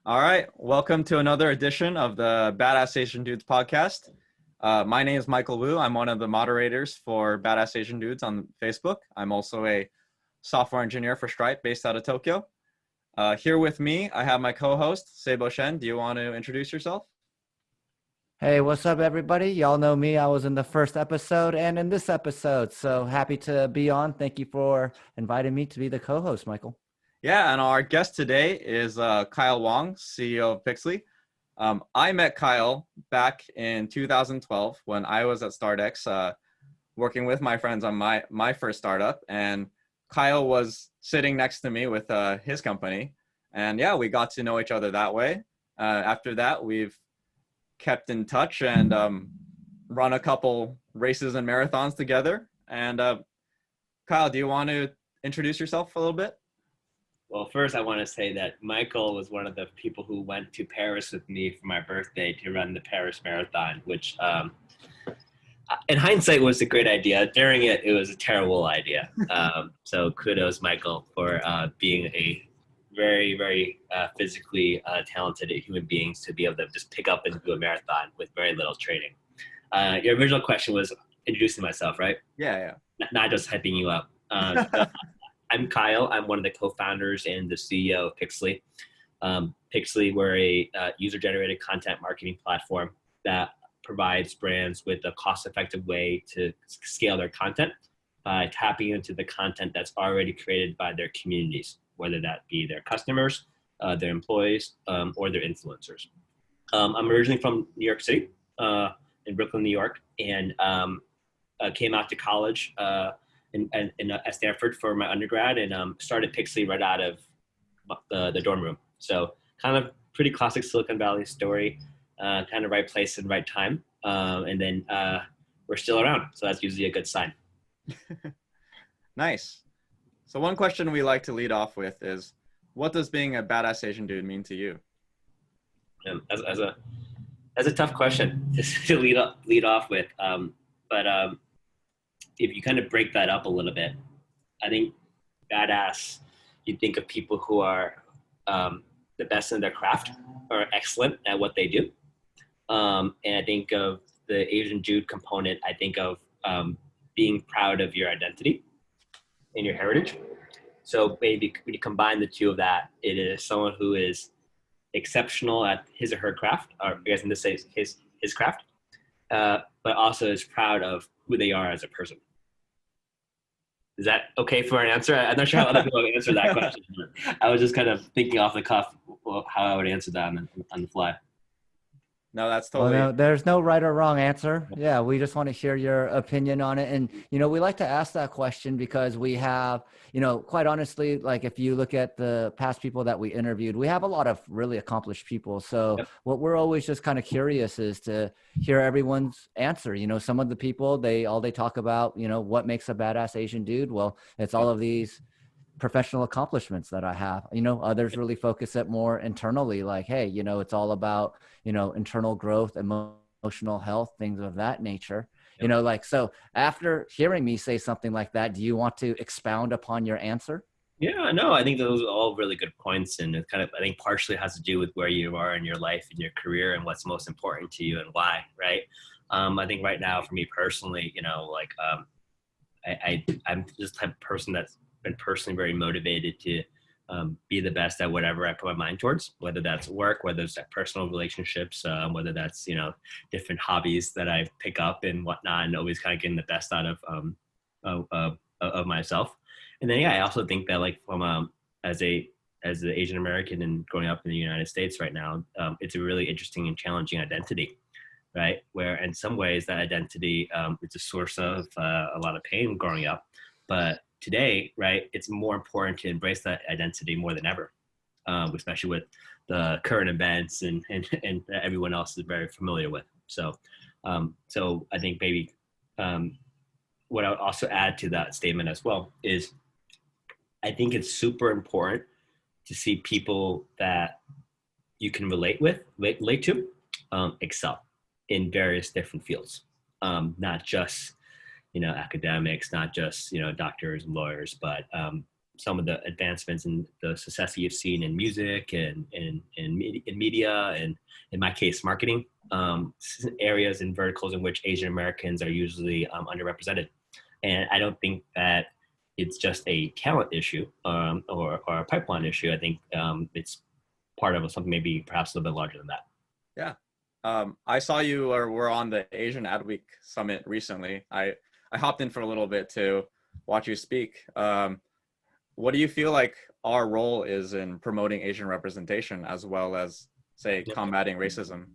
All right, welcome to another edition of the Badass Asian Dudes podcast. My name is Michael Wu. I'm one of the moderators for Badass Asian Dudes on Facebook. I'm also a software engineer for Stripe based out of Tokyo. Here with me, I have my co-host, Seibo Shen. Do you want to introduce yourself? Hey, what's up, everybody? Y'all know me. I was in the first episode and in this episode. So happy to be on. Thank you for inviting me to be the co-host, Michael. Yeah, and our guest today is Kyle Wong, CEO of Pixlee. I met Kyle back in 2012 when I was at StartX working with my friends on my first startup. And Kyle was sitting next to me with his company. And yeah, we got to know each other that way. After that, we've kept in touch and run a couple races and marathons together. And Kyle, do you want to introduce yourself a little bit? Well, first I want to say that Michael was one of the people who went to Paris with me for my birthday to run the Paris Marathon, which in hindsight was a great idea. During it, it was a terrible idea. So kudos, Michael, for being a very, very physically talented human beings to be able to just pick up and do a marathon with very little training. Your original question was introducing myself, right? Yeah. Not just hyping you up. I'm Kyle. I'm one of the co-founders and the CEO of Pixlee. Pixlee, we're a user-generated content marketing platform that provides brands with a cost-effective way to scale their content by tapping into the content that's already created by their communities, whether that be their customers, their employees, or their influencers. I'm originally from New York City, in Brooklyn, New York, and came out to college at Stanford for my undergrad and started Pixlee right out of the dorm room. So kind of pretty classic Silicon Valley story, kind of right place and right time. And then we're still around. So that's usually a good sign. Nice. So one question we like to lead off with is, what does being a badass Asian dude mean to you? As a tough question to lead off with. But if you kind of break that up a little bit, I think badass, you think of people who are the best in their craft or excellent at what they do. And I think of the Asian Dude component, I think of being proud of your identity and your heritage. So maybe when you combine the two of that, it is someone who is exceptional at his or her craft, or I guess in this case, his craft, but also is proud of who they are as a person. Is that okay for an answer? I'm not sure how other people would answer that question. I was just kind of thinking off the cuff how I would answer that on the fly. No, that's totally. Well, no, there's no right or wrong answer. Yeah, we just want to hear your opinion on it. And, we like to ask that question because we have, quite honestly, like if you look at the past people that we interviewed, we have a lot of really accomplished people. So yep. What we're always just kind of curious is to hear everyone's answer. Some of the people, they talk about, what makes a badass Asian dude. Well, it's all of these professional accomplishments that I have. Others really focus it more internally, like, hey, it's all about, internal growth, emotional health, things of that nature. Yep. So after hearing me say something like that, do you want to expound upon your answer? Yeah, no, I think those are all really good points. And it kind of, I think partially has to do with where you are in your life and your career and what's most important to you and why, right? I think right now for me personally, I'm just the type of person that's been personally very motivated to be the best at whatever I put my mind towards, whether that's work, whether it's personal relationships, whether that's, different hobbies that I pick up and whatnot, and always kind of getting the best out of myself. And then, I also think that from as an Asian American and growing up in the United States right now, it's a really interesting and challenging identity, right? Where in some ways that identity, it's a source of a lot of pain growing up, but today, right, it's more important to embrace that identity more than ever, especially with the current events and everyone else is very familiar with. So I think maybe what I would also add to that statement as well is I think it's super important to see people that you can relate to excel in various different fields, not just academics, not just doctors and lawyers, but some of the advancements and the success that you've seen in music and in media, and in my case, marketing, areas and verticals in which Asian Americans are usually underrepresented. And I don't think that it's just a talent issue or a pipeline issue. I think it's part of something maybe perhaps a little bit larger than that. Yeah. I saw you were on the Asian Ad Week Summit recently. I hopped in for a little bit to watch you speak. What do you feel like our role is in promoting Asian representation as well as, say, combating racism?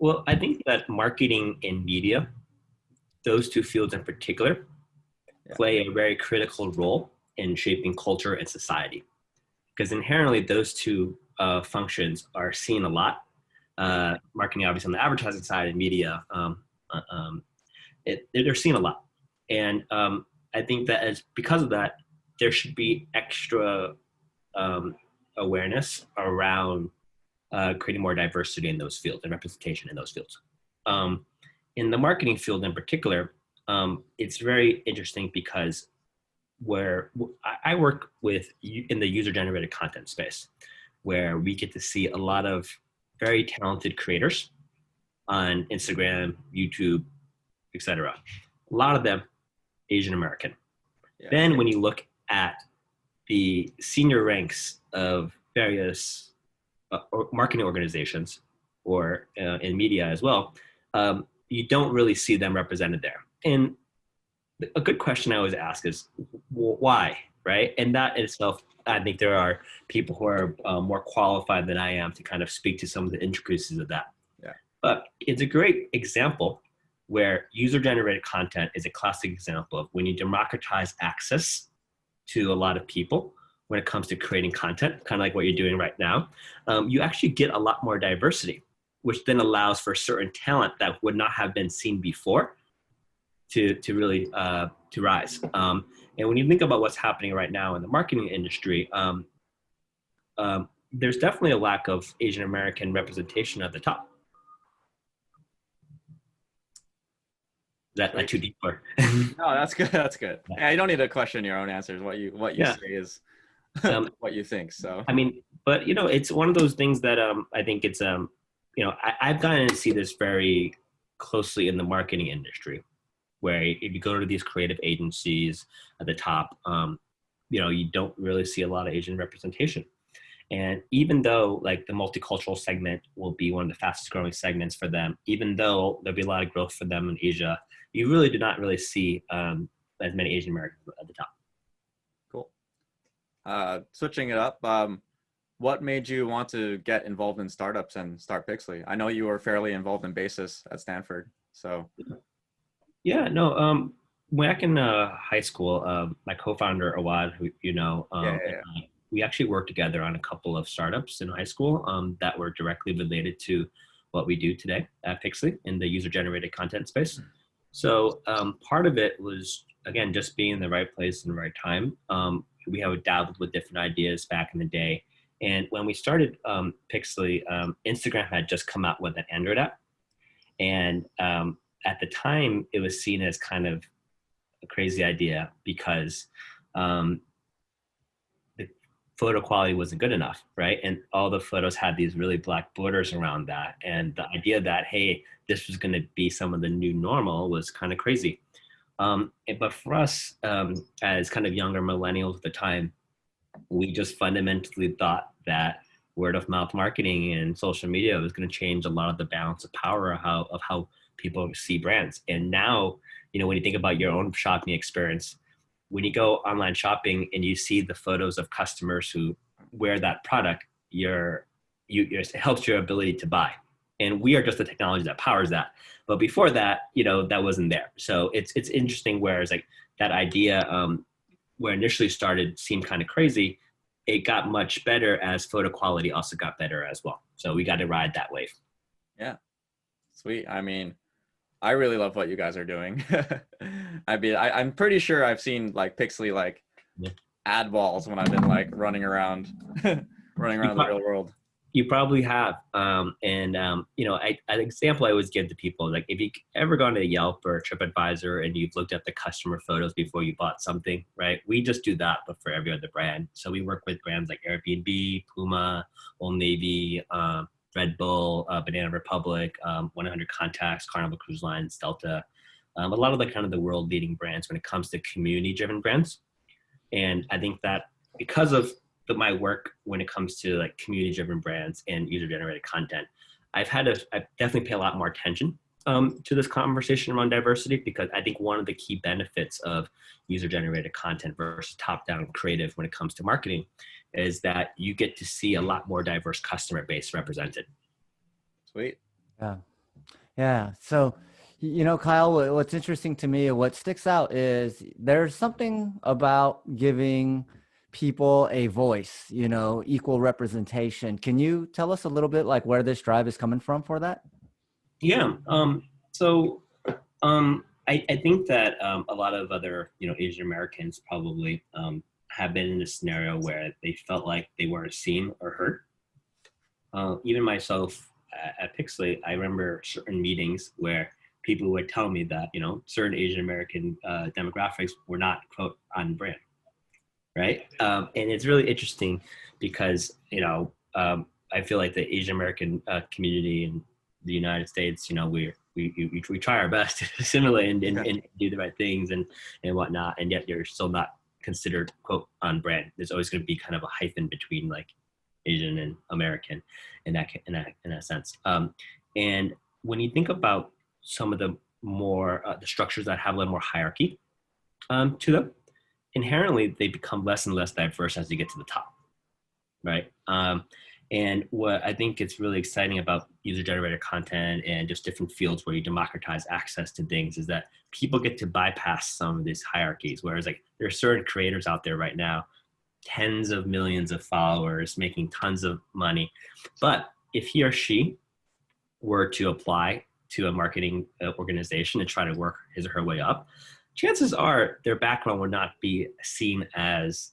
Well, I think that marketing and media, those two fields in particular, play a very critical role in shaping culture and society. Because inherently, those two functions are seen a lot. Marketing, obviously, on the advertising side, and media, they're seen a lot. And I think that because of that, there should be extra awareness around creating more diversity in those fields and representation in those fields. In the marketing field in particular, it's very interesting because where I work in the user-generated content space, where we get to see a lot of very talented creators on Instagram, YouTube, etc. A lot of them Asian American. Yeah. Then when you look at the senior ranks of various marketing organizations or in media as well, you don't really see them represented there. And a good question I always ask is, why, right? And that in itself, I think there are people who are more qualified than I am to kind of speak to some of the intricacies of that. Yeah. But it's a great example where user-generated content is a classic example of when you democratize access to a lot of people when it comes to creating content, kind of like what you're doing right now, you actually get a lot more diversity, which then allows for certain talent that would not have been seen before to really to rise. And when you think about what's happening right now in the marketing industry, there's definitely a lack of Asian American representation at the top. Is that too deep? Or? No, that's good. That's good. Yeah, you don't need to question your own answers. What you say is what you think. So I mean, but it's one of those things that I think it's I've gotten to see this very closely in the marketing industry, where if you go to these creative agencies at the top, you don't really see a lot of Asian representation. And even though like the multicultural segment will be one of the fastest growing segments for them, even though there'll be a lot of growth for them in Asia, you really do not really see as many Asian Americans at the top. Cool. Switching it up, what made you want to get involved in startups and start Pixlee? I know you were fairly involved in Basis at Stanford, so. Yeah, no, back in high school, my co-founder, Awad, who we actually worked together on a couple of startups in high school that were directly related to what we do today at Pixlee in the user-generated content space. So part of it was, again, just being in the right place in the right time. We have dabbled with different ideas back in the day. And when we started Pixlee, Instagram had just come out with an Android app. And at the time, it was seen as kind of a crazy idea because the photo quality wasn't good enough, right? And all the photos had these really black borders around that. And the idea that, hey, this was going to be some of the new normal was kind of crazy. But for us, as kind of younger millennials at the time, we just fundamentally thought that word of mouth marketing and social media was going to change a lot of the balance of power of how people see brands. And now, when you think about your own shopping experience, when you go online shopping and you see the photos of customers who wear that product, it helps your ability to buy. And we are just the technology that powers that. But before that, that wasn't there. So it's interesting, whereas like that idea where initially started seemed kind of crazy, it got much better as photo quality also got better as well. So we got to ride that wave. Yeah, sweet. I mean, I really love what you guys are doing. I'm pretty sure I've seen like Pixlee ad walls when I've been like running around the real world. You probably have. An example I always give to people, like if you ever gone to Yelp or TripAdvisor and you've looked at the customer photos before you bought something, right? We just do that, but for every other brand. So we work with brands like Airbnb, Puma, Old Navy, Red Bull, Banana Republic, 100 Contacts, Carnival Cruise Lines, Delta, a lot of the kind of the world leading brands when it comes to community-driven brands. And I think that because of my work when it comes to like community-driven brands and user-generated content, I definitely pay a lot more attention to this conversation around diversity, because I think one of the key benefits of user-generated content versus top-down creative when it comes to marketing is that you get to see a lot more diverse customer base represented. Sweet. Yeah. Yeah. So, Kyle, what's interesting to me, what sticks out is there's something about giving people a voice, equal representation. Can you tell us a little bit like where this drive is coming from for that? Yeah. I think that a lot of other, Asian Americans probably have been in a scenario where they felt like they weren't seen or heard. Even myself at Pixlee, I remember certain meetings where people would tell me that, certain Asian American demographics were not, quote, on brand, right? And it's really interesting because, I feel like the Asian American community in the United States, we try our best to assimilate and do the right things and whatnot, and yet you're still not considered, quote, on brand. There's always going to be kind of a hyphen between like Asian and American in that sense. And when you think about some of the more the structures that have a little more hierarchy to them, inherently they become less and less diverse as you get to the top, right? And what I think it's really exciting about user-generated content and just different fields where you democratize access to things is that people get to bypass some of these hierarchies. Whereas like there are certain creators out there right now, tens of millions of followers, making tons of money. But if he or she were to apply to a marketing organization and try to work his or her way up, chances are their background would not be seen as,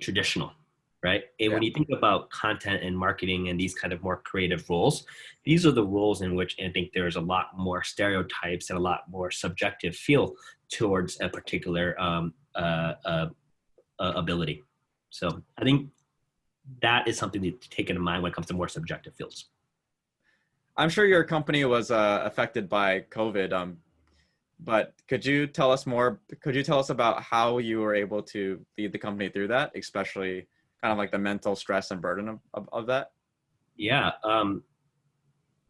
traditional. Right. And when you think about content and marketing and these kind of more creative roles, these are the roles in which I think there's a lot more stereotypes and a lot more subjective feel towards a particular ability. So I think that is something to take into mind when it comes to more subjective fields. I'm sure your company was affected by COVID, but could you tell us more? Could you tell us about how you were able to lead the company through that, especially kind of like the mental stress and burden of that? Yeah.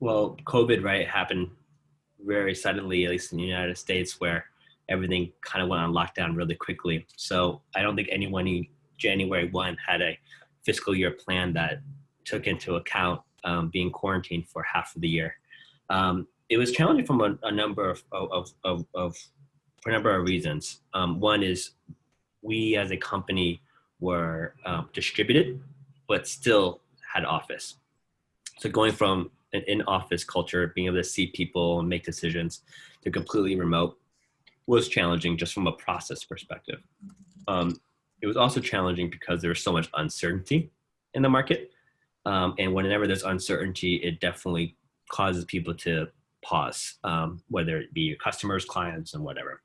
Well, COVID, right, happened very suddenly, at least in the United States, where everything kind of went on lockdown really quickly. So I don't think anyone in January 1 had a fiscal year plan that took into account being quarantined for half of the year. It was challenging from a number of reasons. One is we as a company were distributed, but still had office. So going from an in-office culture, being able to see people and make decisions, to completely remote was challenging just from a process perspective. It was also challenging because there was so much uncertainty in the market. And whenever there's uncertainty, it definitely causes people to pause, whether it be your customers, clients, and whatever.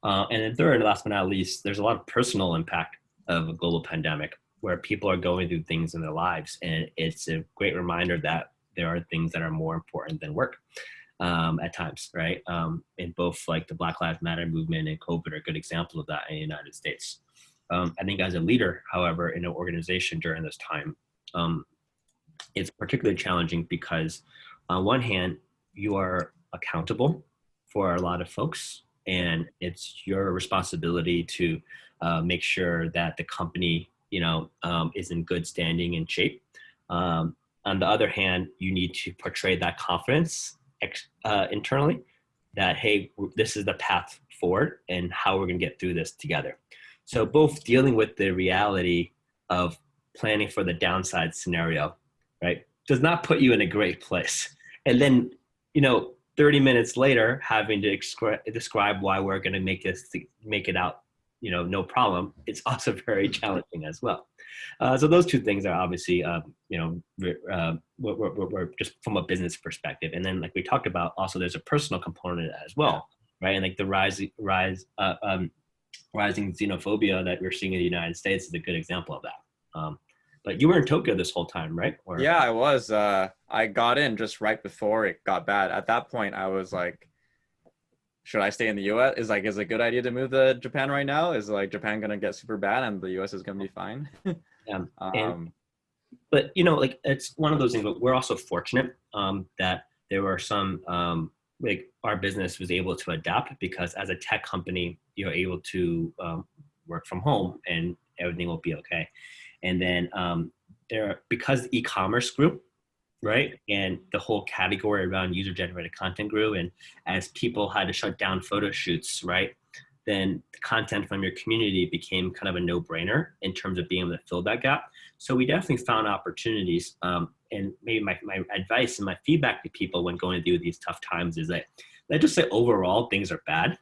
And then third, last but not least, there's a lot of personal impact of a global pandemic where people are going through things in their lives. And it's a great reminder that there are things that are more important than work at times, right? And both like the Black Lives Matter movement and COVID are a good example of that in the United States. I think as a leader, however, in an organization during this time, it's particularly challenging because on one hand, you are accountable for a lot of folks, and it's your responsibility to make sure that the company, is in good standing and shape. On the other hand, you need to portray that confidence internally that, hey, this is the path forward and how we're going to get through this together. So both dealing with the reality of planning for the downside scenario, right, does not put you in a great place. And then, 30 minutes later, having to describe why we're going to make it out, no problem. It's also very challenging as well. So those two things are obviously, we're just from a business perspective. And then like we talked about, also there's a personal component as well, right? And like the rising xenophobia that we're seeing in the United States is a good example of that. But you were in Tokyo this whole time, right? Or... Yeah, I was. I got in just right before it got bad. At that point, I was like, should I stay in the US? Is it a good idea to move to Japan right now? Is like Japan gonna get super bad and the US is gonna be fine? Yeah. But like it's one of those things, but we're also fortunate that there were some like our business was able to adapt, because as a tech company, you're able to work from home and everything will be okay. And then because e-commerce grew, right? And the whole category around user-generated content grew, and as people had to shut down photo shoots, right? Then the content from your community became kind of a no-brainer in terms of being able to fill that gap. So we definitely found opportunities. And maybe my advice and my feedback to people when going to do these tough times is that, let's just say overall things are bad.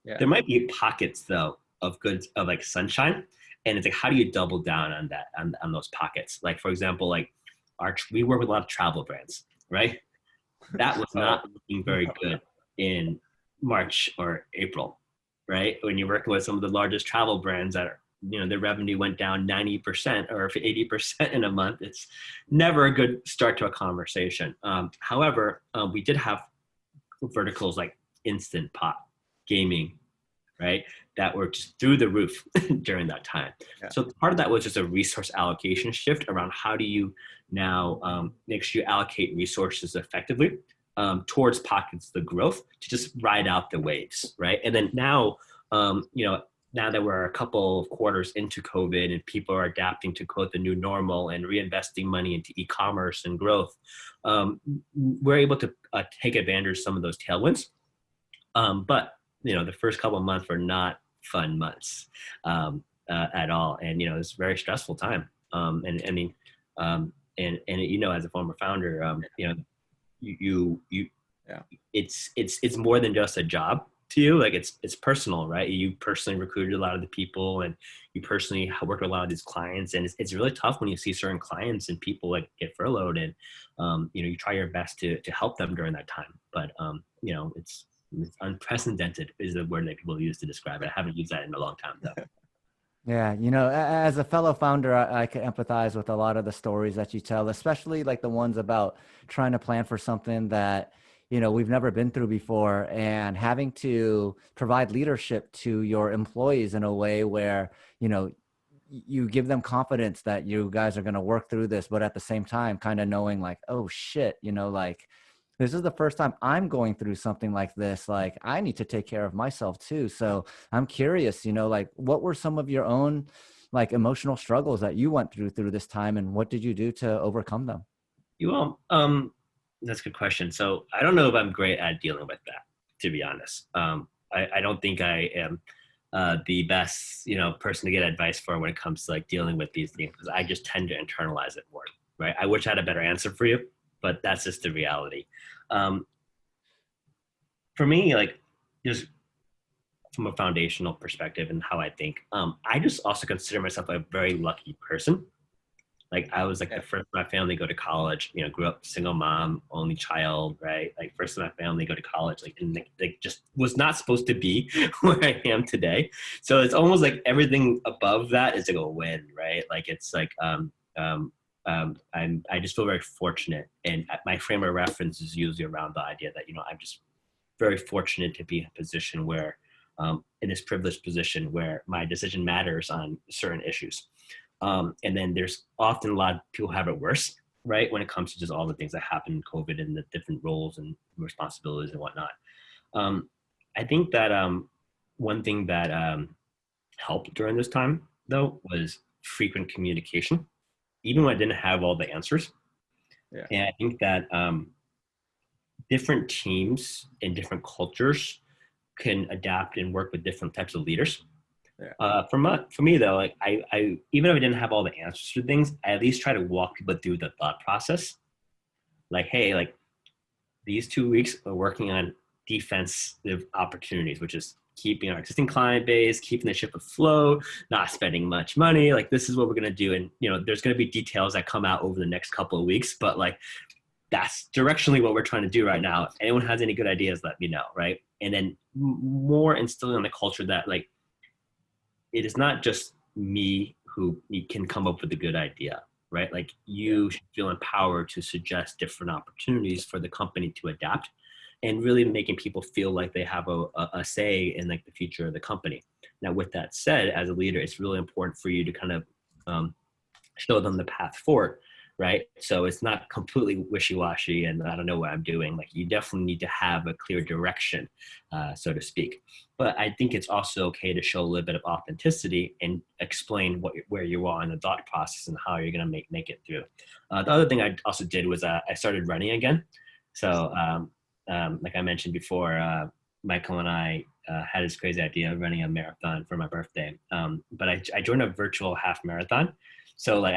Yeah. There might be pockets though of like sunshine. And it's like, how do you double down on that, on those pockets? Like, for example, like we work with a lot of travel brands, right? That was not looking very good in March or April, right? When you're working with some of the largest travel brands that are, their revenue went down 90% or 80% in a month, it's never a good start to a conversation. However, we did have verticals like Instant Pot, gaming, right? That were just through the roof during that time. Yeah. So part of that was just a resource allocation shift around how do you now make sure you allocate resources effectively towards pockets of the growth to just ride out the waves, right? And then now, now that we're a couple of quarters into COVID and people are adapting to quote the new normal and reinvesting money into e-commerce and growth, we're able to take advantage of some of those tailwinds. But the first couple of months were not fun months at all, and it's a very stressful time. And I mean, as a former founder, it's more than just a job to you. Like it's personal, right? You personally recruited a lot of the people, and you personally work with a lot of these clients, and it's really tough when you see certain clients and people like get furloughed, and you try your best to help them during that time, but it's unprecedented is the word that people use to describe it. I haven't used that in a long time though. Yeah, as a fellow founder, I can empathize with a lot of the stories that you tell, especially like the ones about trying to plan for something that, we've never been through before, and having to provide leadership to your employees in a way where, you give them confidence that you guys are going to work through this, but at the same time, kind of knowing like, oh shit, like, this is the first time I'm going through something like this. Like, I need to take care of myself too. So I'm curious, like, what were some of your own like emotional struggles that you went through this time, and what did you do to overcome them? That's a good question. So I don't know if I'm great at dealing with that, to be honest. I don't think I am the best, person to get advice for when it comes to like dealing with these things, because I just tend to internalize it more, right? I wish I had a better answer for you, but that's just the reality. For me, like, just from a foundational perspective and how I think, I just also consider myself a very lucky person. Like, I was like the first in my family to go to college, grew up single mom, only child, right? Like, first in my family to go to college, like, and like just was not supposed to be where I am today. So it's almost like everything above that is like a win, right? Like, it's like, I just feel very fortunate, and my frame of reference is usually around the idea that, I'm just very fortunate to be in a position where, in this privileged position where my decision matters on certain issues. And then there's often a lot of people have it worse, right? When it comes to just all the things that happen in COVID and the different roles and responsibilities and whatnot. I think that one thing that helped during this time though was frequent communication, even when I didn't have all the answers. Yeah. And I think that different teams and different cultures can adapt and work with different types of leaders. Yeah. For me though, like I even if I didn't have all the answers to things, I at least try to walk people through the thought process. Like, hey, like these 2 weeks we're working on defensive opportunities, which is keeping our existing client base, keeping the ship afloat, not spending much money. Like, this is what we're going to do. And, you know, there's going to be details that come out over the next couple of weeks, but like, that's directionally what we're trying to do right now. If anyone has any good ideas, let me know. Right. And then more instilling on the culture that like, it is not just me who can come up with a good idea, right? Like, you should feel empowered to suggest different opportunities for the company to adapt, and really making people feel like they have a say in like the future of the company. Now, with that said, as a leader, it's really important for you to kind of show them the path forward, right? So it's not completely wishy-washy and I don't know what I'm doing. Like, you definitely need to have a clear direction, so to speak. But I think it's also okay to show a little bit of authenticity and explain where you are in the thought process and how you're going to make it through. The other thing I also did was I started running again. So like I mentioned before, Michael and I had this crazy idea of running a marathon for my birthday. But I joined a virtual half marathon. So like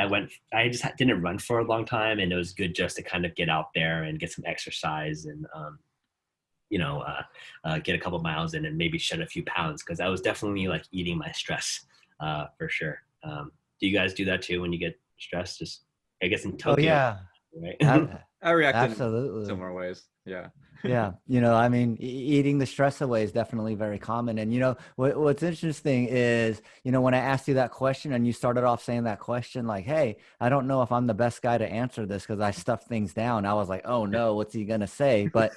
I just didn't run for a long time, and it was good just to kind of get out there and get some exercise and, get a couple miles in and maybe shed a few pounds. Cause I was definitely like eating my stress, for sure. Do you guys do that too when you get stressed? Just, I guess in Tokyo, Oh yeah. right? I react Absolutely. in similar ways. Yeah. Yeah, I mean, eating the stress away is definitely very common. And what's interesting is, when I asked you that question and you started off saying that question, like, hey, I don't know if I'm the best guy to answer this because I stuffed things down. I was like, oh no, what's he gonna say? But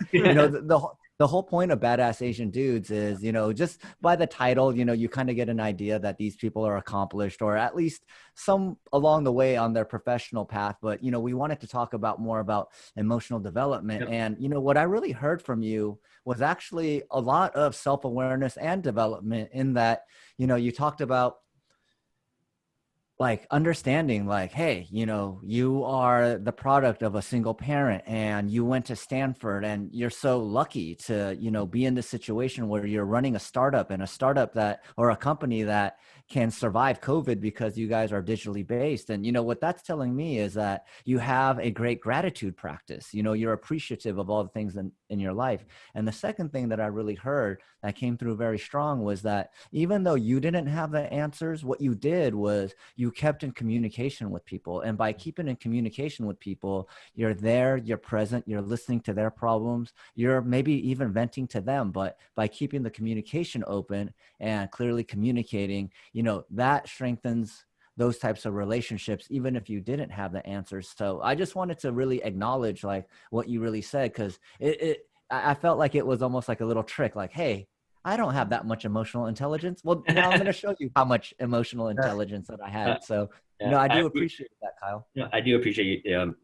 the whole point of Badass Asian Dudes is, just by the title, you kind of get an idea that these people are accomplished, or at least some along the way on their professional path. But, we wanted to talk more about emotional development. Yep. And, what I really heard from you was actually a lot of self-awareness and development in that, you talked about like understanding like, hey, you are the product of a single parent and you went to Stanford and you're so lucky to, be in this situation where you're running a startup or a company that can survive COVID because you guys are digitally based. And, what that's telling me is that you have a great gratitude practice. You're appreciative of all the things in your life. And the second thing that I really heard that came through very strong was that even though you didn't have the answers, what you did was you kept in communication with people. And by keeping in communication with people, you're there, you're present, you're listening to their problems, you're maybe even venting to them. But by keeping the communication open and clearly communicating, that strengthens those types of relationships, even if you didn't have the answers. So I just wanted to really acknowledge like what you really said, because I felt like it was almost like a little trick, like, hey, I don't have that much emotional intelligence. Well, now I'm going to show you how much emotional intelligence that I had. So, I do appreciate that, Kyle. Yeah, I do appreciate your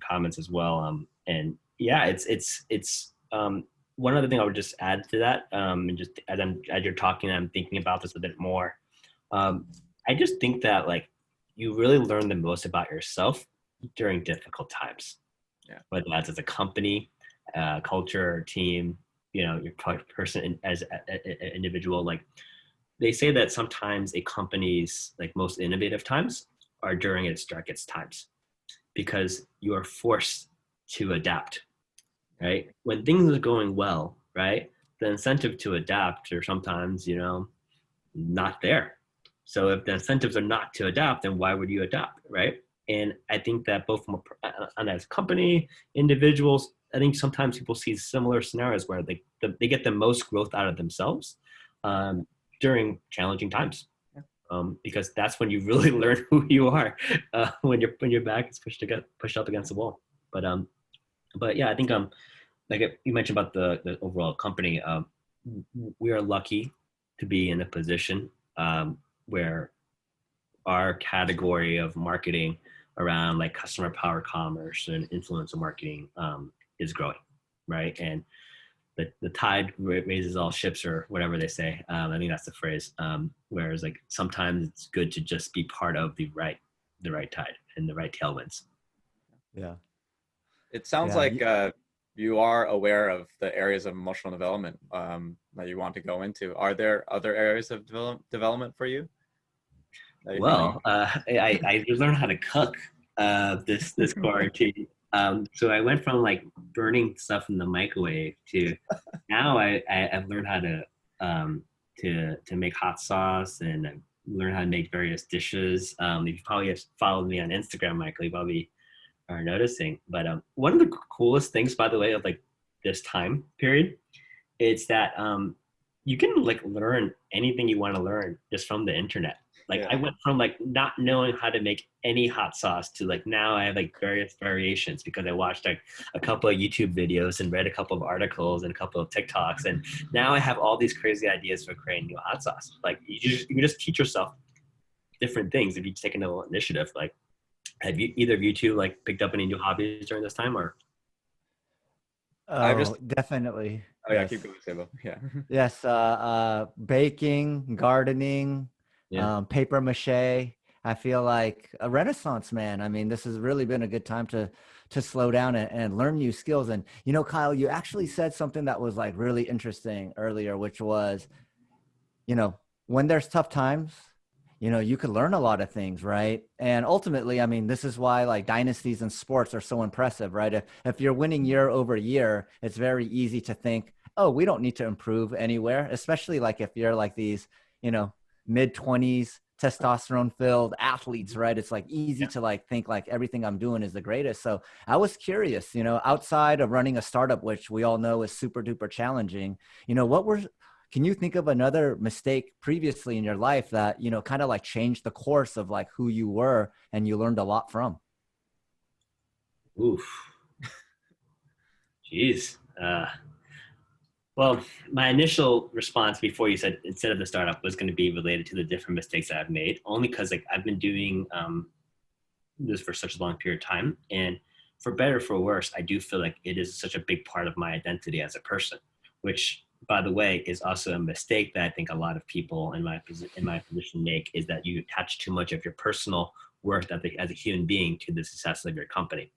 comments as well. And yeah, it's one other thing I would just add to that. And just as you're talking, I'm thinking about this a bit more. I just think that like you really learn the most about yourself during difficult times. Yeah. Whether that's as a company, culture, or team, your person as an individual. Like, they say that sometimes a company's like most innovative times are during its darkest times, because you are forced to adapt, right? When things are going well, right, the incentive to adapt are sometimes, not there. So if the incentives are not to adapt, then why would you adapt, right? And I think that both as a company, individuals, I think sometimes people see similar scenarios where they get the most growth out of themselves during challenging times, because that's when you really learn who you are, when your back is pushed up against the wall. But yeah, I think like you mentioned about the overall company, we are lucky to be in a position where our category of marketing around like customer power commerce and influencer marketing is growing, right? And the tide raises all ships, or whatever they say. I think that's the phrase. Whereas like sometimes it's good to just be part of the right tide and the right tailwinds. Yeah. It sounds like you are aware of the areas of emotional development that you want to go into. Are there other areas of development for you? Well, I learned how to cook this quarantine. So I went from like burning stuff in the microwave to now I've learned how to to make hot sauce and learn how to make various dishes. If you probably have followed me on Instagram, Michael, you probably are noticing. But one of the coolest things, by the way, of like this time period, is that you can like learn anything you want to learn just from the internet. Like I went from like not knowing how to make any hot sauce to like now I have like various variations because I watched like a couple of YouTube videos and read a couple of articles and a couple of TikToks, and now I have all these crazy ideas for creating new hot sauce. Like you can just teach yourself different things if you take a little initiative. Like have you either of you two like picked up any new hobbies during this time or? Oh, definitely. Oh yeah, keep going, Seibo. Yeah. Yes, baking, gardening, paper mache. I feel like a renaissance man. I mean, this has really been a good time to slow down and learn new skills. And, you know, Kyle, you actually said something that was like really interesting earlier, which was, you know, when there's tough times, you know, you could learn a lot of things, right? And ultimately, I mean, this is why like dynasties in sports are so impressive, right? If you're winning year over year, it's very easy to think, oh, we don't need to improve anywhere, especially like if you're like these, you know, mid-20s testosterone filled athletes, right? It's like easy to like think like everything I'm doing is the greatest. So I was curious, you know, outside of running a startup, which we all know is super duper challenging, you know, can you think of another mistake previously in your life that, you know, kind of like changed the course of like who you were and you learned a lot from? Oof. Jeez. Well, my initial response before you said instead of the startup was going to be related to the different mistakes that I've made, only because like I've been doing this for such a long period of time, and for better or for worse, I do feel like it is such a big part of my identity as a person, which, by the way, is also a mistake that I think a lot of people in my position make, is that you attach too much of your personal worth as a human being to the success of your company.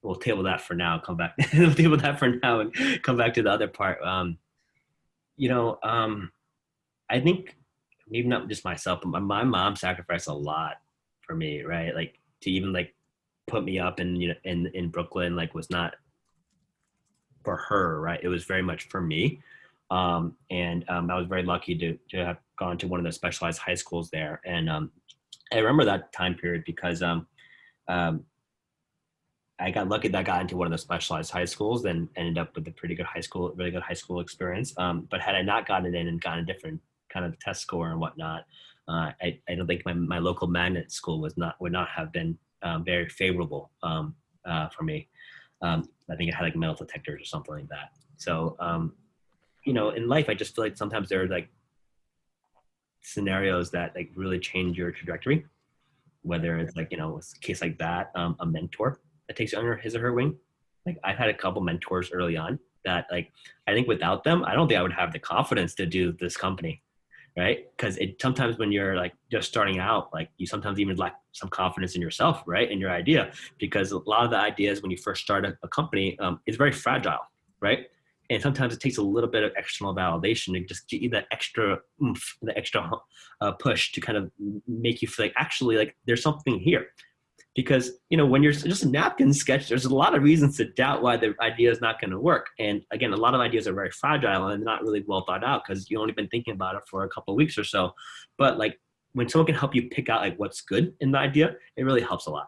We'll table that for now. Come back. We'll table that for now and come back to the other part. You know, I think maybe not just myself, but my mom sacrificed a lot for me, right? Like to even like put me up in, you know, in Brooklyn, like was not for her, right? It was very much for me. I was very lucky to have gone to one of the specialized high schools there. And I remember that time period because I got lucky that I got into one of the specialized high schools and ended up with a really good high school experience. But had I not gotten in and gotten a different kind of test score and whatnot, I don't think my local magnet school would not have been very favorable for me. I think it had like metal detectors or something like that. So, you know, in life, I just feel like sometimes there are like scenarios that like really change your trajectory, whether it's like, you know, a case like that, a mentor that takes you under his or her wing. Like I've had a couple mentors early on that like, I think without them, I don't think I would have the confidence to do this company. Right. Cause sometimes when you're like just starting out, like you sometimes even lack some confidence in yourself, right. In your idea, because a lot of the ideas when you first start a company is very fragile. Right. And sometimes it takes a little bit of external validation to just get you that extra oomph, the extra push to kind of make you feel like actually like there's something here. Because, you know, when you're just a napkin sketch, there's a lot of reasons to doubt why the idea is not going to work. And again, a lot of ideas are very fragile and not really well thought out because you've only been thinking about it for a couple of weeks or so. But like when someone can help you pick out like what's good in the idea, it really helps a lot.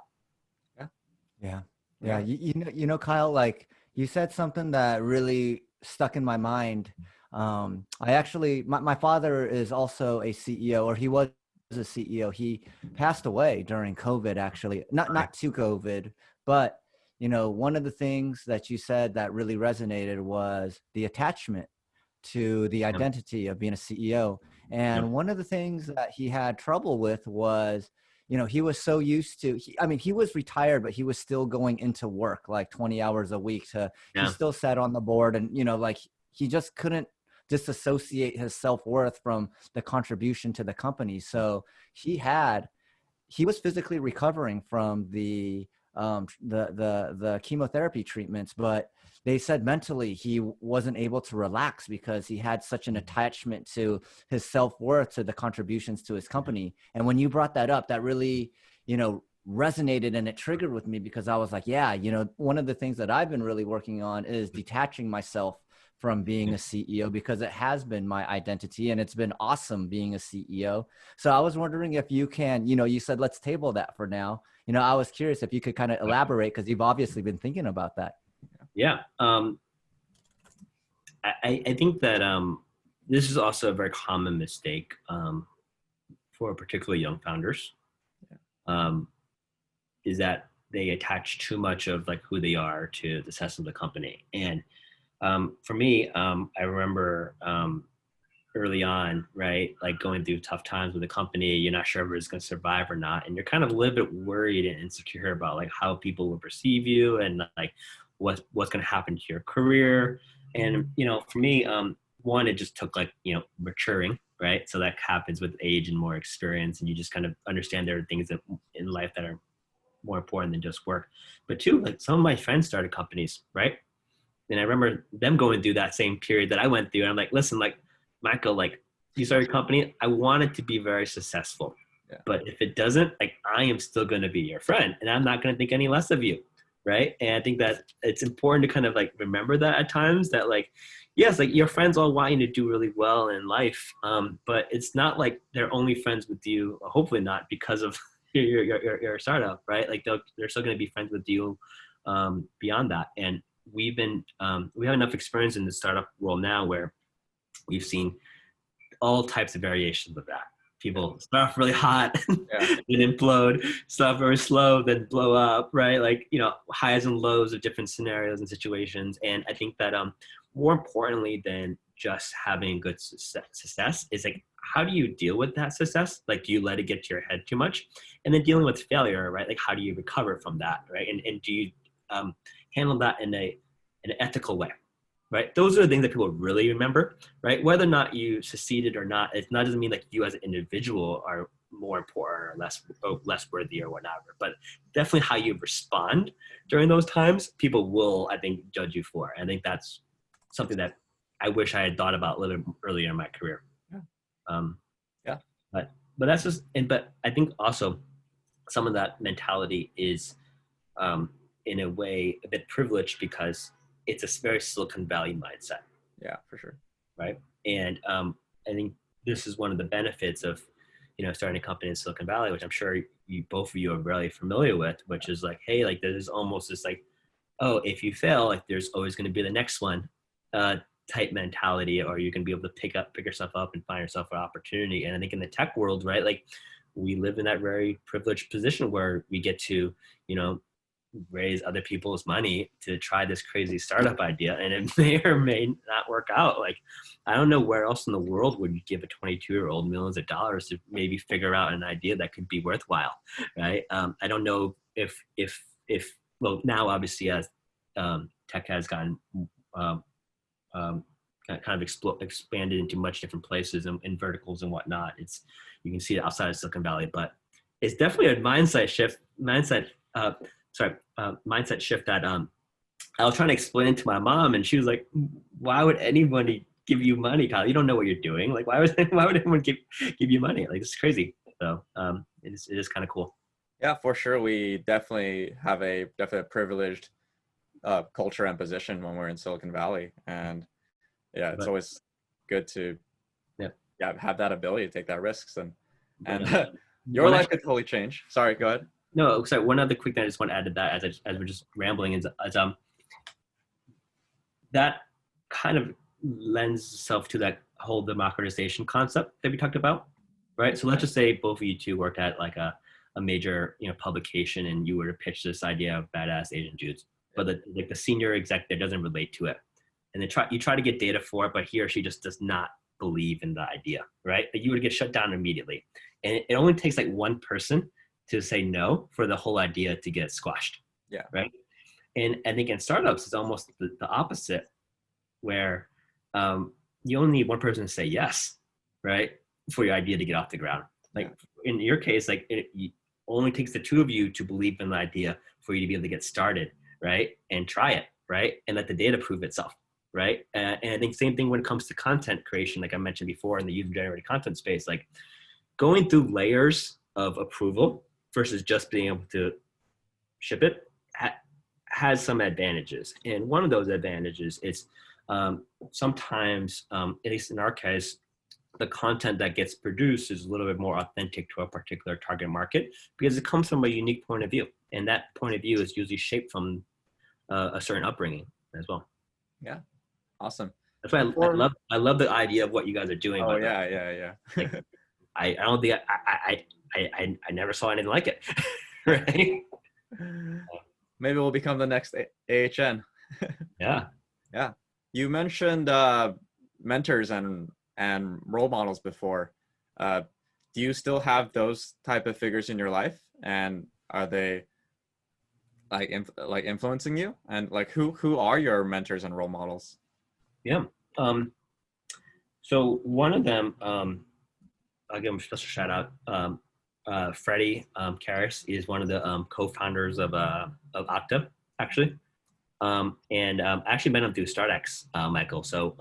Yeah. You know, Kyle, like you said something that really stuck in my mind. I actually, my father is also a CEO, or he was a CEO. He passed away during COVID, actually, not to COVID, but you know, one of the things that you said that really resonated was the attachment to the identity of being a CEO. And one of the things that he had trouble with was, you know, he was so used to, he was retired, but he was still going into work like 20 hours a week he still sat on the board and, you know, like he just couldn't disassociate his self-worth from the contribution to the company. So he was physically recovering from the chemotherapy treatments, but they said mentally he wasn't able to relax because he had such an attachment to his self-worth, to the contributions to his company. And when you brought that up, that really, you know, resonated and it triggered with me because I was like, yeah, you know, one of the things that I've been really working on is detaching myself from being a CEO, because it has been my identity and it's been awesome being a CEO. So I was wondering if you can, you said, let's table that for now. I was curious if you could kind of elaborate, because you've obviously been thinking about that. Yeah. I think that this is also a very common mistake for particularly young founders, is that they attach too much of like who they are to the success of the company. And for me, I remember early on, right, like going through tough times with the company, you're not sure if it's going to survive or not, and you're kind of a little bit worried and insecure about like how people will perceive you and like what's going to happen to your career. And for me, one, it just took like maturing, right? So that happens with age and more experience, and you just kind of understand there are things that in life that are more important than just work. But two, like some of my friends started companies, right? And I remember them going through that same period that I went through. And I'm like, listen, like, Michael, like, you started a company, I want it to be very successful. Yeah. But if it doesn't, like, I am still going to be your friend, and I'm not going to think any less of you, right? And I think that it's important to kind of like remember that at times, that like, yes, like your friends all want you to do really well in life, but it's not like they're only friends with you, or hopefully not, because of your startup, right? Like they're still going to be friends with you beyond that. And we have enough experience in the startup world now where we've seen all types of variations of that. People start off really hot, then implode, start very slow, then blow up, right? Like, highs and lows of different scenarios and situations. And I think that more importantly than just having good success is like, how do you deal with that success? Like, do you let it get to your head too much? And then dealing with failure, right? Like, how do you recover from that, right? And do you handle that in an ethical way, right? Those are the things that people really remember, right? Whether or not you succeeded or not, it doesn't mean like you as an individual are more important or less worthy or whatever, but definitely how you respond during those times, people will, I think, judge you for. I think that's something that I wish I had thought about a little bit earlier in my career. But that's just, but I think also some of that mentality is in a way a bit privileged because it's a very Silicon Valley mindset. Yeah, for sure. Right. And I think this is one of the benefits of, starting a company in Silicon Valley, which I'm sure both of you are really familiar with, which is like, hey, like there's almost this like, oh, if you fail, like there's always going to be the next one type mentality, or you can be able to pick yourself up and find yourself an opportunity. And I think in the tech world, right, like we live in that very privileged position where we get to, raise other people's money to try this crazy startup idea, and it may or may not work out. Like, I don't know where else in the world would you give a 22-year-old millions of dollars to maybe figure out an idea that could be worthwhile, right? I don't know if well, now obviously as tech has gotten kind of expanded into much different places and verticals and whatnot, you can see it outside of Silicon Valley, but it's definitely a mindset shift that I was trying to explain to my mom, and she was like, why would anybody give you money, Kyle? You don't know what you're doing. Like, why would anyone give you money? Like, it's crazy. So it is kind of cool. Yeah, for sure. We definitely have a privileged culture and position when we're in Silicon Valley. And yeah, it's always good to have that ability to take that risks. And your life could totally change. Sorry, go ahead. No, sorry. One other quick thing I just want to add to that, as we're just rambling, is that kind of lends itself to that whole democratization concept that we talked about, right? So let's just say both of you two worked at like a major publication, and you were to pitch this idea of badass Asian dudes, but the senior executive doesn't relate to it, and you try to get data for it, but he or she just does not believe in the idea, right? That you would get shut down immediately, and it only takes like one person to say no for the whole idea to get squashed. Yeah. Right. And I think in startups, it's almost the opposite, where you only need one person to say yes, right, for your idea to get off the ground. Like in your case, like it only takes the two of you to believe in the idea for you to be able to get started, right, and try it, right, and let the data prove itself, right. And I think same thing when it comes to content creation, like I mentioned before in the user-generated content space, like going through layers of approval versus just being able to ship it has some advantages. And one of those advantages is Sometimes, at least in our case, the content that gets produced is a little bit more authentic to a particular target market because it comes from a unique point of view. And that point of view is usually shaped from a certain upbringing as well. Yeah. Awesome. That's why I love the idea of what you guys are doing. Oh, yeah. Like, I don't think I never saw anything like it. Right? Maybe we'll become the next AHN. Yeah. Yeah. You mentioned mentors and role models before. Do you still have those type of figures in your life? And are they like influencing you? And like who are your mentors and role models? Yeah. So one of them, I'll give him a special shout out. Freddie Karras is one of the co-founders of Okta, actually. And I actually met him through StartX, Michael. So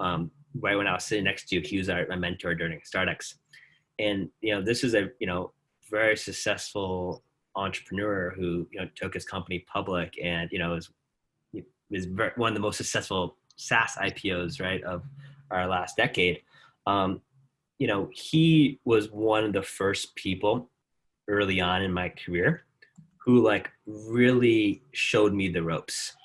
right when I was sitting next to you, he was my mentor during StartX. And, this is a, very successful entrepreneur who, took his company public and, was one of the most successful SaaS IPOs, right, of our last decade. He was one of the first people early on in my career who like really showed me the ropes.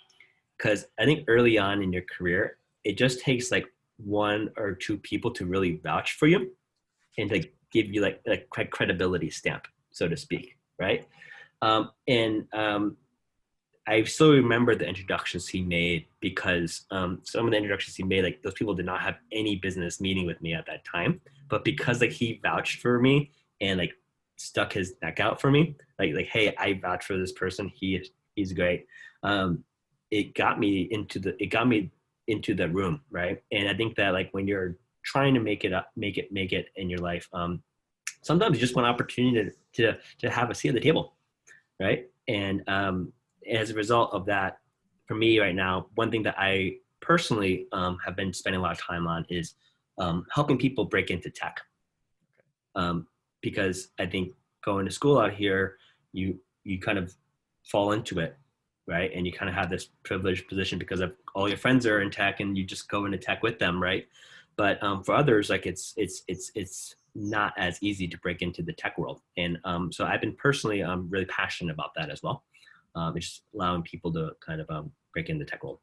Because I think early on in your career, it just takes like one or two people to really vouch for you and to give you like credibility stamp, so to speak, right? I still remember the introductions he made because some of the introductions he made, like those people did not have any business meeting with me at that time, but because like he vouched for me and like stuck his neck out for me, like hey, I vouch for this person. He's great. It got me into the room, right? And I think that like when you're trying to make it in your life, sometimes you just want an opportunity to have a seat at the table, right? And as a result of that, for me right now, one thing that I personally have been spending a lot of time on is helping people break into tech. Because I think going to school out here, you kind of fall into it, right? And you kind of have this privileged position because of all your friends are in tech and you just go into tech with them, right? But for others, like it's not as easy to break into the tech world. And so I've been personally really passionate about that as well. It's just allowing people to kind of break into the tech world.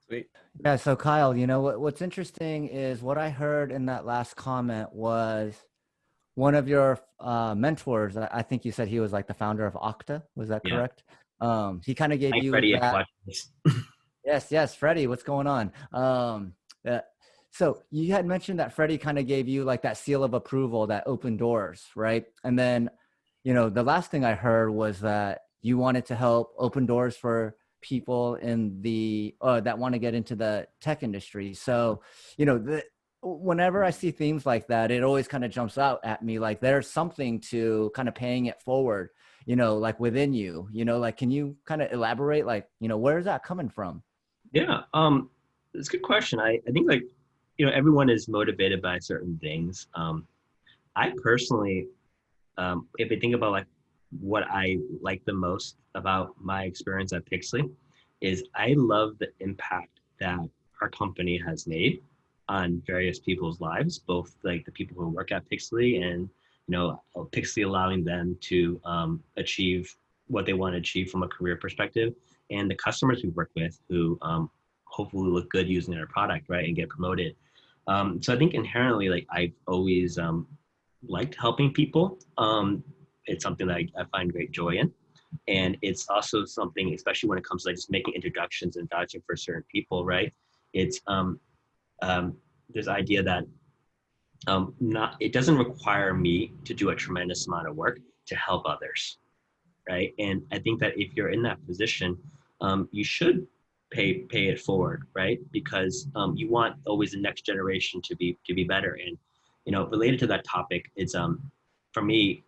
Sweet. Yeah. So Kyle, what's interesting is what I heard in that last comment was one of your mentors. I think you said he was like the founder of Okta. Was that correct? He kind of gave you Freddie, that. Yes, Freddie. What's going on? So you had mentioned that Freddie kind of gave you like that seal of approval, that open doors, right? And then, the last thing I heard was that you wanted to help open doors for people in the that want to get into the tech industry. So, whenever I see themes like that, it always kind of jumps out at me. Like there's something to kind of paying it forward, like within you, like, can you kind of elaborate, like, where is that coming from? Yeah. It's a good question. I think like, everyone is motivated by certain things. I personally, if I think about like what I like the most about my experience at Pixlee is I love the impact that our company has made on various people's lives, both like the people who work at Pixlee and, Pixlee allowing them to achieve what they want to achieve from a career perspective, and the customers we work with who hopefully look good using our product, right, and get promoted. So I think inherently, like I've always liked helping people. It's something that I find great joy in. And it's also something, especially when it comes to like just making introductions and vouching for certain people, right? It's this idea that it doesn't require me to do a tremendous amount of work to help others, right? And I think that if you're in that position, you should pay it forward, right? Because you want always the next generation to be better. And related to that topic, it's for me,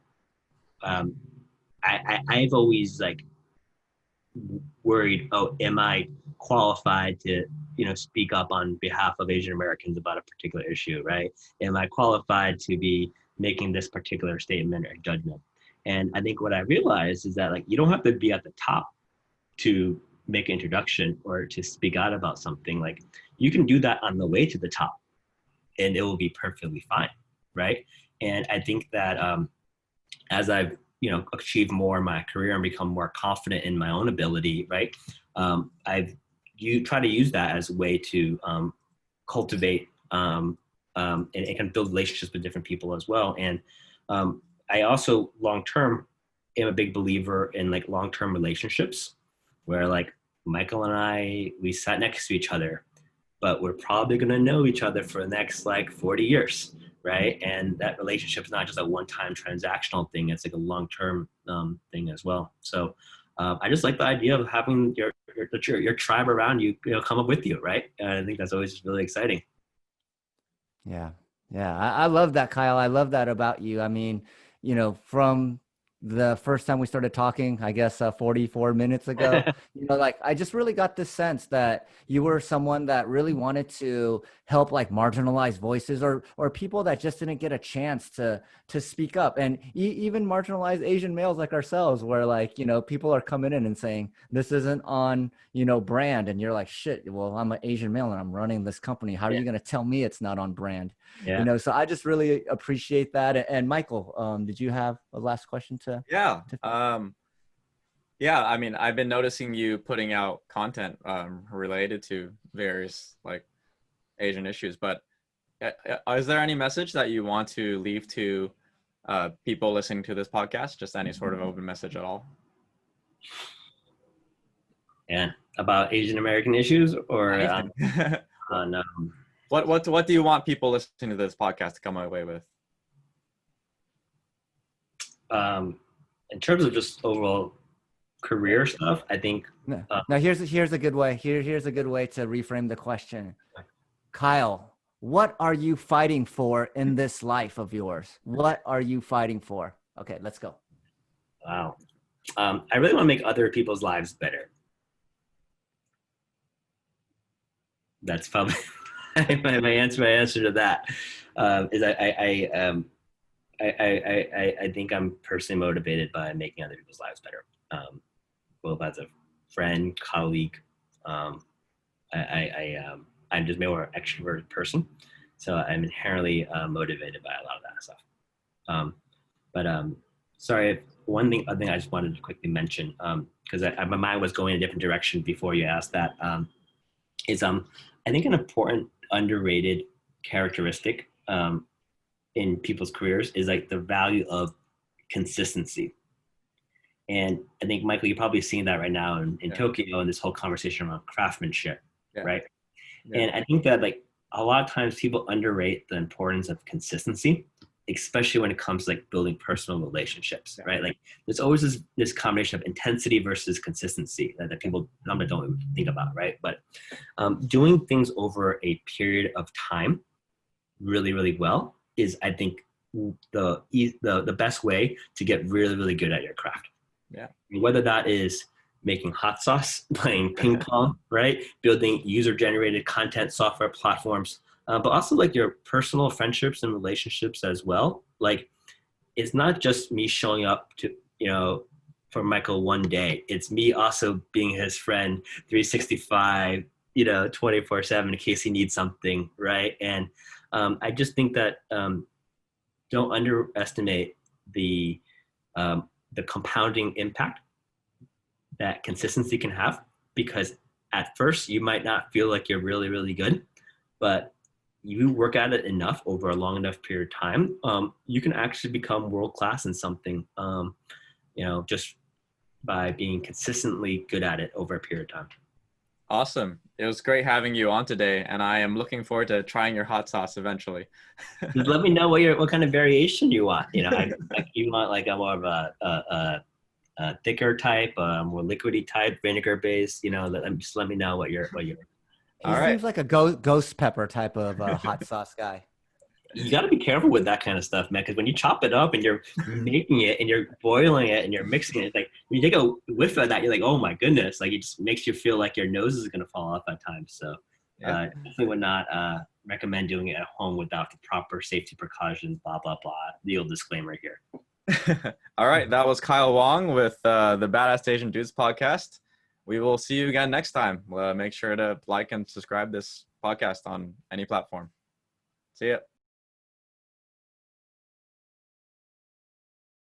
I've always like worried, oh, am I qualified to speak up on behalf of Asian Americans about a particular issue, right? Am I qualified to be making this particular statement or judgment? And I think what I realized is that like you don't have to be at the top to make an introduction or to speak out about something, like you can do that on the way to the top and it will be perfectly fine, right? And I think that as I've achieved more in my career and become more confident in my own ability, right? You try to use that as a way to cultivate and it can build relationships with different people as well. And I also long-term am a big believer in like long-term relationships where like Michael and I, we sat next to each other, but we're probably going to know each other for the next like 40 years. Right. And that relationship is not just a one-time transactional thing. It's like a long-term thing as well. So I just like the idea of having your tribe around you, come up with you. Right. And I think that's always just really exciting. Yeah. Yeah. I love that, Kyle. I love that about you. I mean, from the first time we started talking, I guess 44 minutes ago, like I just really got this sense that you were someone that really wanted to help like marginalized voices or people that just didn't get a chance to speak up, and even marginalized Asian males like ourselves, where like, people are coming in and saying this isn't on, brand, and you're like, shit, well, I'm an Asian male and I'm running this company. How are you going to tell me it's not on brand? Yeah. So I just really appreciate that. And Michael, did you have a last question to? Yeah. I mean, I've been noticing you putting out content related to various like Asian issues, but is there any message that you want to leave to people listening to this podcast? Just any sort of open message at all? And about Asian American issues or what do you want people listening to this podcast to come away with? In terms of just overall career stuff, I think. Now here's a good way. Here's a good way to reframe the question. Kyle, what are you fighting for in this life of yours? What are you fighting for? Okay, let's go. Wow. I really want to make other people's lives better. That's probably my answer to that. Is I think I'm personally motivated by making other people's lives better. Both as a friend, colleague. I'm just more extroverted person, so I'm inherently motivated by a lot of that stuff. Sorry, other thing I just wanted to quickly mention, because my mind was going a different direction before you asked that, is I think an important underrated characteristic in people's careers is like the value of consistency. And I think, Michael, you're probably seeing that right now in Tokyo and this whole conversation around craftsmanship, right? Yeah. And I think that like a lot of times people underrate the importance of consistency, especially when it comes to like building personal relationships, right? Like there's always this combination of intensity versus consistency that people normally don't think about, right? But doing things over a period of time really, really well is, I think, the best way to get really, really good at your craft. Yeah. Whether that is making hot sauce, playing ping pong, right? Building user-generated content software platforms, but also like your personal friendships and relationships as well. Like it's not just me showing up to, for Michael one day. It's me also being his friend 365, 24/7 in case he needs something, right? And I just think that don't underestimate the compounding impact that consistency can have, because at first you might not feel like you're really, really good, but you work at it enough over a long enough period of time, you can actually become world-class in something, just by being consistently good at it over a period of time. Awesome. It was great having you on today, and I am looking forward to trying your hot sauce eventually. Just let me know what kind of variation you want. You want like a more of a thicker type, more liquidy type, vinegar based. Just let me know what you're. He seems like a ghost pepper type of hot sauce guy. You got to be careful with that kind of stuff, man, because when you chop it up and you're making it and you're boiling it and you're mixing it, like when you take a whiff of that, you're like, oh my goodness, like it just makes you feel like your nose is going to fall off at times. So definitely would not recommend doing it at home without the proper safety precautions, blah, blah, blah. The old disclaimer here. All right. That was Kyle Wong with the Badass Asian Dudes podcast. we will see you again next time. Make sure to like and subscribe this podcast on any platform. See ya.